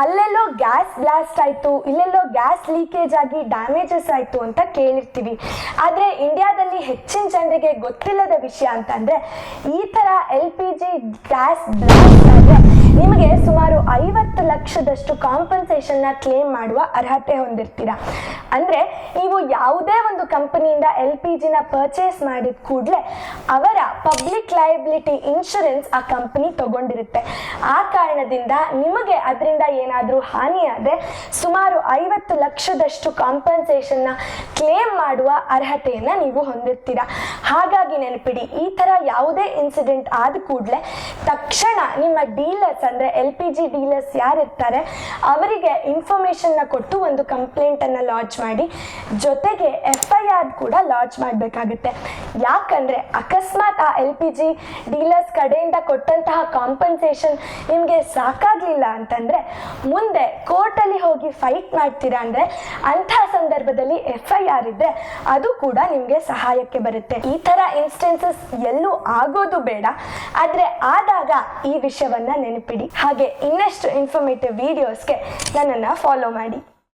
ಅಲ್ಲೆಲ್ಲೋ gas blast ಆಯಿತು, ಇಲ್ಲೆಲ್ಲೋ gas leakage ಆಗಿ ಡ್ಯಾಮೇಜಸ್ ಆಯಿತು ಅಂತ ಕೇಳಿರ್ತೀವಿ. ಆದರೆ ಇಂಡಿಯಾದಲ್ಲಿ ಹೆಚ್ಚಿನ ಜನರಿಗೆ ಗೊತ್ತಿಲ್ಲದ ವಿಷಯ ಅಂತಂದರೆ, ಈ ಥರ LPG ಗ್ಯಾಸ್ ಬ್ಲಾಸ್ಟ್ ಆದರೆ ನಿಮಗೆ ಸುಮಾರು 50 ಲಕ್ಷದಷ್ಟು ಕಾಂಪನ್ಸೇಷನ್ನ ಕ್ಲೇಮ್ ಮಾಡುವ ಅರ್ಹತೆ ಹೊಂದಿರ್ತೀರಾ. ಅಂದರೆ ನೀವು ಯಾವುದೇ ಒಂದು ಕಂಪನಿಯಿಂದ LPGನ ಪರ್ಚೇಸ್ ಮಾಡಿದ ಕೂಡಲೇ ಅವರ ಪಬ್ಲಿಕ್ ಲಯಬಿಲಿಟಿ ಇನ್ಶೂರೆನ್ಸ್ ಆ ಕಂಪನಿ ತಗೊಂಡಿರುತ್ತೆ. ಆ ಕಾರಣದಿಂದ ನಿಮಗೆ ಅದರಿಂದ ಏನಾದರೂ ಹಾನಿ ಆದರೆ ಸುಮಾರು 50 ಲಕ್ಷದಷ್ಟು ಕಾಂಪನ್ಸೇಷನ್ನ ಕ್ಲೇಮ್ ಮಾಡುವ ಅರ್ಹತೆಯನ್ನು ನೀವು ಹೊಂದಿರ್ತೀರಾ. ಹಾಗಾಗಿ ನೆನಪಿಡಿ, ಈ ಥರ ಯಾವುದೇ ಇನ್ಸಿಡೆಂಟ್ ಆದ ಕೂಡಲೇ ತಕ್ಷಣ ನಿಮ್ಮ ಡೀಲರ್ಸ್ ಅಂದರೆ LPG ಡೀಲರ್ಸ್ ಯಾರಿರ್ತಾರೆ ಅವರಿಗೆ ಇನ್ಫಾರ್ಮೇಷನ್ನ ಕೊಟ್ಟು ಒಂದು ಕಂಪ್ಲೇಂಟನ್ನು ಲಾಂಚ್ ಮಾಡಿ, ಜೊತೆಗೆ FIR ಕೂಡ ಲಾಂಚ್ ಮಾಡಬೇಕಾಗುತ್ತೆ. ಯಾಕಂದರೆ ಅಕಸ್ಮಾತ್ ಆ LPG ಡೀಲರ್ಸ್ ಕಡೆಯಿಂದ ಕೊಟ್ಟಂತಹ ಕಾಂಪನ್ಸೇಷನ್ ನಿಮಗೆ ಸಾಕಾಗಲಿಲ್ಲ ಅಂತಂದರೆ ಮುಂದೆ ಕೋರ್ಟಲ್ಲಿ ಹೋಗಿ ಫೈಟ್ ಮಾಡ್ತೀರಾ ಅಂದರೆ ಅಂಥ ಸಂದರ್ಭದಲ್ಲಿ FIR ಇದ್ದರೆ ಅದು ಕೂಡ ನಿಮಗೆ ಸಹಾಯಕ್ಕೆ ಬರುತ್ತೆ. ಈ ಥರ ಇನ್ಸ್ಟೆನ್ಸಸ್ ಎಲ್ಲೂ ಆಗೋದು ಬೇಡ, ಆದರೆ ಆದಾಗ ಈ ವಿಷಯವನ್ನು ನೆನಪಿಡಿ. ಹಾಗೆ ಇನ್ನಷ್ಟು ಇನ್ಫಾರ್ಮೇಟಿವ್ ವಿಡಿಯೋಸ್ಗೆ ನನ್ನನ್ನು ಫಾಲೋ ಮಾಡಿ.